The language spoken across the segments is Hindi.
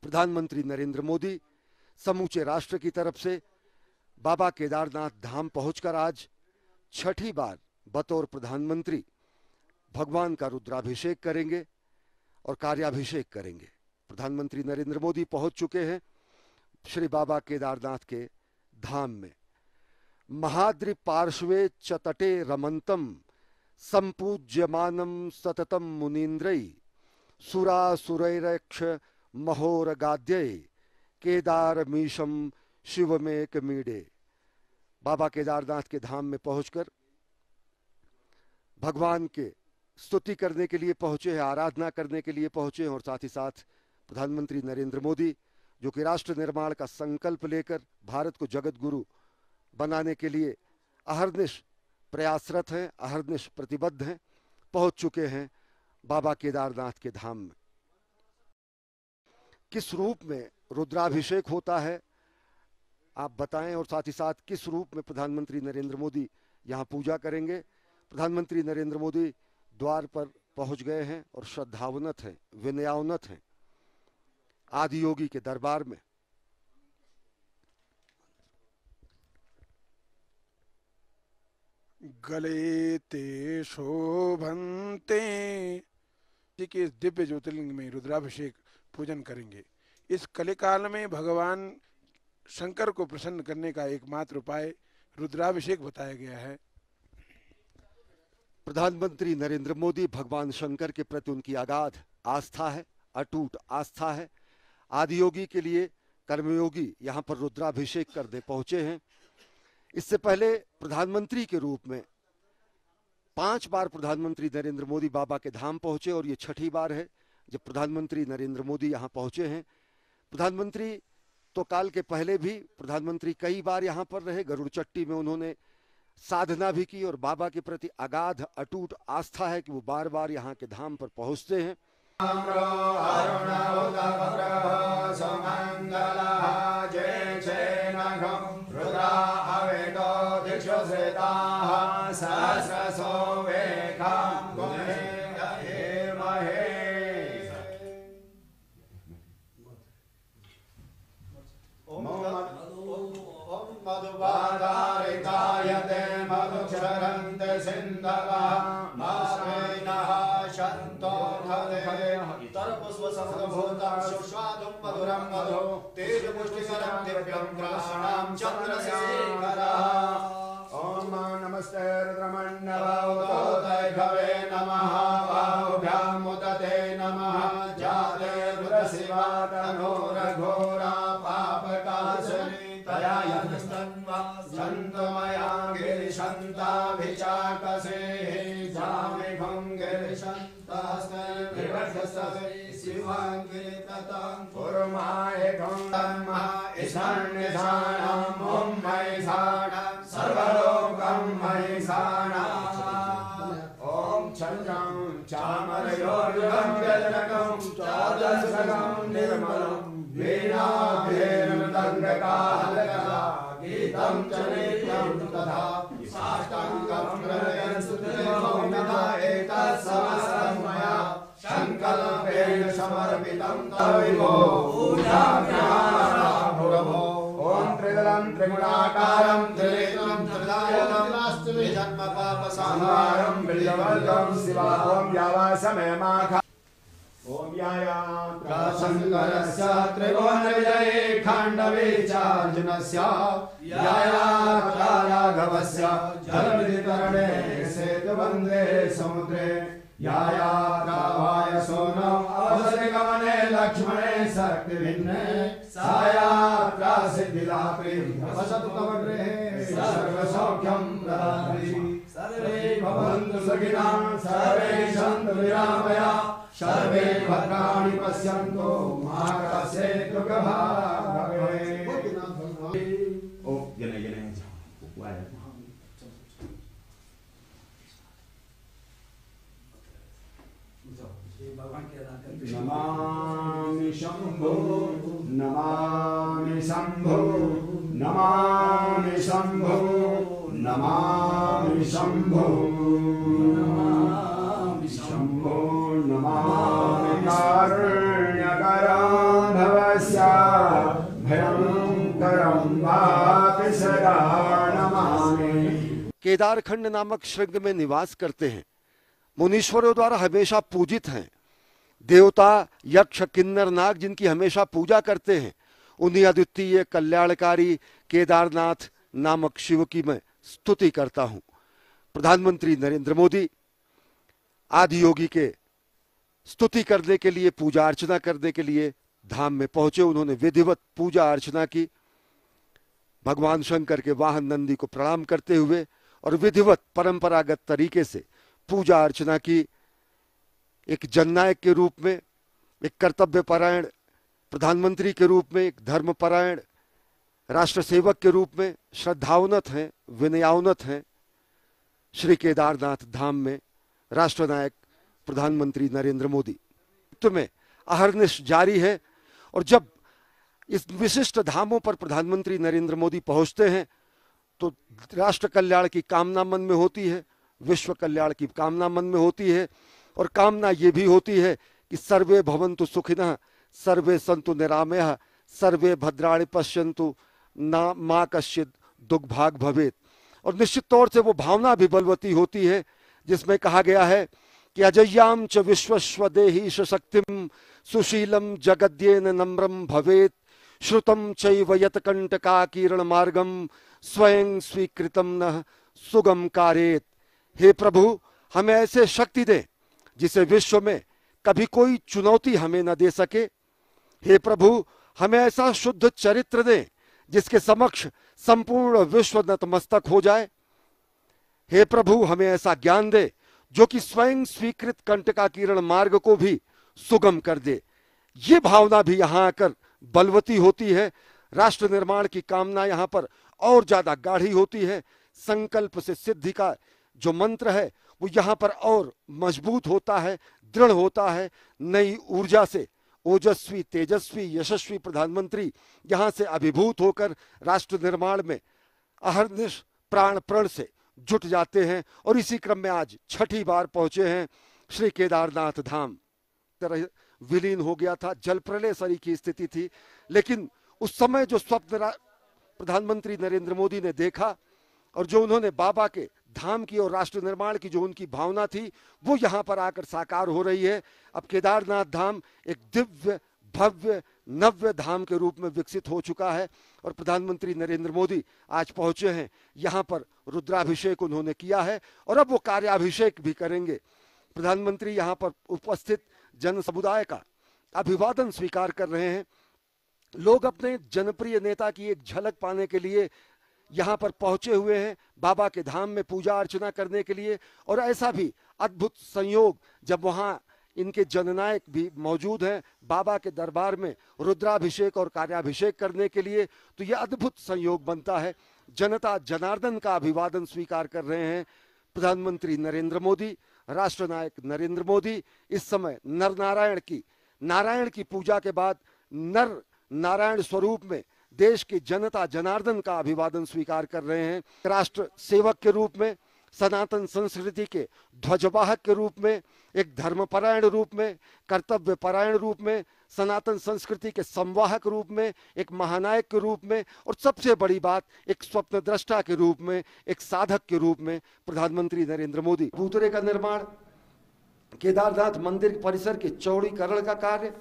प्रधानमंत्री नरेंद्र मोदी समूचे राष्ट्र की तरफ से बाबा केदारनाथ धाम पहुंचकर आज छठी बार बतौर प्रधानमंत्री भगवान का रुद्राभिषेक करेंगे और कार्याभिषेक करेंगे। प्रधानमंत्री नरेंद्र मोदी पहुंच चुके हैं श्री बाबा केदारनाथ के धाम में। महाद्रि पार्श्वे च तटे रमंतम संपूज्यमानम सततम मुनीन्द्रै सुरासुरैरक्ष महोरगाद्यै केदारमीशम शिवमेक मीडे। बाबा केदारनाथ के धाम में पहुंचकर भगवान के स्तुति करने के लिए पहुंचे हैं, आराधना करने के लिए पहुंचे हैं और साथ ही साथ प्रधानमंत्री नरेंद्र मोदी जो कि राष्ट्र निर्माण का संकल्प लेकर भारत को जगत गुरु बनाने के लिए अहर्निश प्रयासरत हैं, अहर्निश प्रतिबद्ध हैं, पहुंच चुके हैं बाबा केदारनाथ के धाम में। किस रूप में रुद्राभिषेक होता है आप बताएं और साथ ही साथ किस रूप में प्रधानमंत्री नरेंद्र मोदी यहां पूजा करेंगे। प्रधानमंत्री नरेंद्र मोदी द्वार पर पहुंच गए हैं और श्रद्धावनत हैं, विनयावनत हैं आदि योगी के दरबार में। गले ते शोभन्ते जी के इस दिव्य ज्योतिर्लिंग में रुद्राभिषेक पूजन करेंगे। इस कलिकाल में भगवान शंकर को प्रसन्न करने का एकमात्र उपाय रुद्राभिषेक बताया गया है। प्रधानमंत्री नरेंद्र मोदी भगवान शंकर के प्रति उनकी अगाध आस्था है, अटूट आस्था है। आदियोगी के लिए कर्मयोगी यहाँ पर रुद्राभिषेक करने पहुंचे हैं। इससे पहले प्रधानमंत्री के रूप में 5 बार प्रधानमंत्री नरेंद्र मोदी बाबा के धाम पहुंचे और ये छठी बार है जब प्रधानमंत्री नरेंद्र मोदी यहाँ पहुंचे हैं। प्रधानमंत्री तो काल के पहले भी प्रधानमंत्री कई बार यहाँ पर रहे। गरुड़ चट्टी में उन्होंने साधना भी की और बाबा के प्रति अगाध अटूट आस्था है कि वो बार बार यहाँ के धाम पर पहुँचते हैं। मधुवादारितायते मधुक्षरन्ते सिन्धवः मास्मेनः शन्तो धरे तरपुष्पसमभूतं सुस्वादुं मधुरं मधु तेजपुष्टिकरं दिव्यं ग्रहाणां चन्द्रशेखरः। ॐ नमस्ते रुद्रमण्डलोदय भवे नमः बाहुभ्याम् उदते नमः जाते रुद्रशिवा तनोरघोरा पापकाशनी तया यस्तन्वा सन्तमया गिरिशन्ताभिचाकसे जामिभं गिरिशन्तास्मै विवर्धस्ते शिवाङ्गिरिततां कुर्मायकं तन्मः ईशान्यशानां ॐ मयिषाणां सर्वलोकं मयिषाणाम् ॐ चन्द्रं चामरयोर्जं व्यजनकं चादशकं निर्मलं वीणाभेर्मृदङ्गकालकला गीतं च नित्यं तथा साष्टाङ्गं प्रणयन् सुतदेवोमिता एतत्समस्तं मया सङ्कल्पेन समर्पितं तविभो पूजाभ्याभुरभो ॐ त्रिदलं त्रिगुणाकारं त्रिनेत्रं त्रिदायनं जन्मपापसंहारं बिल्लवर्गं शिवा ॐ यावासमयमाखा ॐ यायात्रशङ्करस्य त्रिभुवनविजये खाण्डवीचार्जुनस्य यायात्राराघवस्य जलवितरणे सेतुबन्धे समुद्रे यायात्रावायसोनो अवसरगमने लक्ष्मणे शक्तिभिन्ने सायात्रा सिद्धिदात्री वसतु तव गृहे सर्वसौख्यं प्रदात्री सर्वे भवन्तु सुखिनः सर्वे सन्तु निरामयाः सर्वे भद्राणि पश्यन्तु मा कश्चित् दुःखभाग् भवेत्। ओ जने नमामि शंभो नमामि शंभो नमामि शंभो नमामि शंभो नमामि शंभो नमामि कारुण्यकरां भव भयंकरं वापि सदा नमामि। केदारखंड नामक श्रृंग में निवास करते हैं, मुनीश्वरों द्वारा हमेशा पूजित हैं। देवता, यक्ष, किन्नर, नाग जिनकी हमेशा पूजा करते हैं, उन्हीं अद्वितीय कल्याणकारी केदारनाथ नामक शिव की मैं स्तुति करता हूं। प्रधानमंत्री नरेंद्र मोदी आदि योगी के स्तुति करने के लिए, पूजा अर्चना करने के लिए धाम में पहुंचे। उन्होंने विधिवत पूजा अर्चना की, भगवान शंकर के वाहन नंदी को प्रणाम करते हुए और विधिवत परंपरागत तरीके से पूजा अर्चना की। एक जननायक के रूप में, एक कर्तव्यपरायण प्रधानमंत्री के रूप में, एक धर्मपरायण राष्ट्र सेवक के रूप में श्रद्धावनत हैं, विनयावनत हैं। श्री केदारनाथ धाम में राष्ट्रनायक प्रधानमंत्री नरेंद्र मोदी में अहर्निश जारी है। और जब इस विशिष्ट धामों पर प्रधानमंत्री नरेंद्र मोदी पहुंचते हैं तो राष्ट्र कल्याण की कामना मन में होती है, विश्व कल्याण की कामना मन में होती है, और कामना ये भी होती है कि सर्वे भवन्तु सुखिनः, सर्वे सन्तु निरामयः, सर्वे भद्राणि पश्यन्तु मा कश्चित् दुर्भाग् भवेत्। और निश्चित तौर से वो भावना भी बलवती होती है जिसमें कहा गया है कि अजय्याम च विश्वस्वदेहीश शक्तिम सुशीलम जगद्येन नम्रम भवेत्, श्रुतम चैव यत्कंटका किरण मार्गम स्वयं स्वीकृतम न सुगम कारेत। हे प्रभु, हमें ऐसे शक्ति दे जिसे विश्व में कभी कोई चुनौती हमें न दे सके। हे प्रभु, हमें ऐसा शुद्ध चरित्र दे जिसके समक्ष संपूर्ण विश्व नतमस्तक हो जाए। हे प्रभु, हमें ऐसा ज्ञान दे जो कि स्वयं स्वीकृत कंटका किरण मार्ग को भी सुगम कर दे। ये भावना भी यहाँ आकर बलवती होती है। राष्ट्र निर्माण की कामना यहाँ पर और ज्यादा गाढ़ी होती है। संकल्प से सिद्धि का जो मंत्र है वो यहाँ पर और मजबूत होता है, दृढ़ होता है। नई ऊर्जा से ओजस्वी, तेजस्वी, यशस्वी प्रधानमंत्री यहाँ से अभिभूत होकर राष्ट्र निर्माण में अहर्निश प्राण प्रण से जुट जाते हैं। और इसी क्रम में आज छठी बार पहुंचे हैं श्री केदारनाथ धाम। तरह विलीन हो गया था, जल प्रलय सरी की स्थिति थी, लेकिन उस समय जो स्वप्न प्रधानमंत्री नरेंद्र मोदी ने देखा और जो उन्होंने बाबा के धाम की और राष्ट्र निर्माण की जो उनकी भावना थी वो यहाँ पर आकर साकार हो रही है। अब केदारनाथ धाम एक दिव्य, भव्य, नव्य धाम के रूप में विकसित हो चुका है और प्रधानमंत्री नरेंद्र मोदी आज पहुंचे हैं। यहाँ पर रुद्राभिषेक उन्होंने किया है और अब वो कार्याभिषेक भी करेंगे। प्रधानमंत्री यहाँ पर उपस्थित जन समुदाय का अभिवादन स्वीकार कर रहे हैं। लोग अपने जनप्रिय नेता की एक झलक पाने के लिए यहाँ पर पहुंचे हुए हैं, बाबा के धाम में पूजा अर्चना करने के लिए। और ऐसा भी अद्भुत संयोग जब वहाँ इनके जननायक भी मौजूद हैं बाबा के दरबार में रुद्राभिषेक और कार्याभिषेक करने के लिए, तो यह अद्भुत संयोग बनता है। जनता जनार्दन का अभिवादन स्वीकार कर रहे हैं प्रधानमंत्री नरेंद्र मोदी, राष्ट्रनायक नरेंद्र मोदी। इस समय नर नारायण की पूजा के बाद नर नारायण स्वरूप में देश की जनता जनार्दन का अभिवादन स्वीकार कर रहे हैं। राष्ट्र सेवक के रूप में, सनातन संस्कृति के ध्वजवाहक के रूप में, एक धर्मपरायण रूप में, कर्तव्य परायण रूप में, सनातन संस्कृति के संवाहक रूप में, एक महानायक के रूप में, और सबसे बड़ी बात एक स्वप्नद्रष्टा के रूप में, एक साधक के रूप में प्रधानमंत्री नरेंद्र मोदी। भूतरे का निर्माण, केदारनाथ मंदिर परिसर के चौड़ीकरण का कार्य,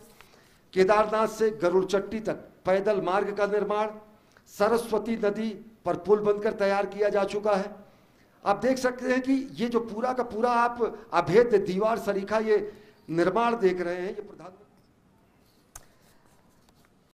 केदारनाथ से गरुड़ चट्टी तक पैदल मार्ग का निर्माण, सरस्वती नदी पर पुल बनकर तैयार किया जा चुका है। आप देख सकते हैं कि ये जो पूरा का पूरा आप अभेद्य दीवार सरीखा ये निर्माण देख रहे हैं, ये प्रधानमंत्री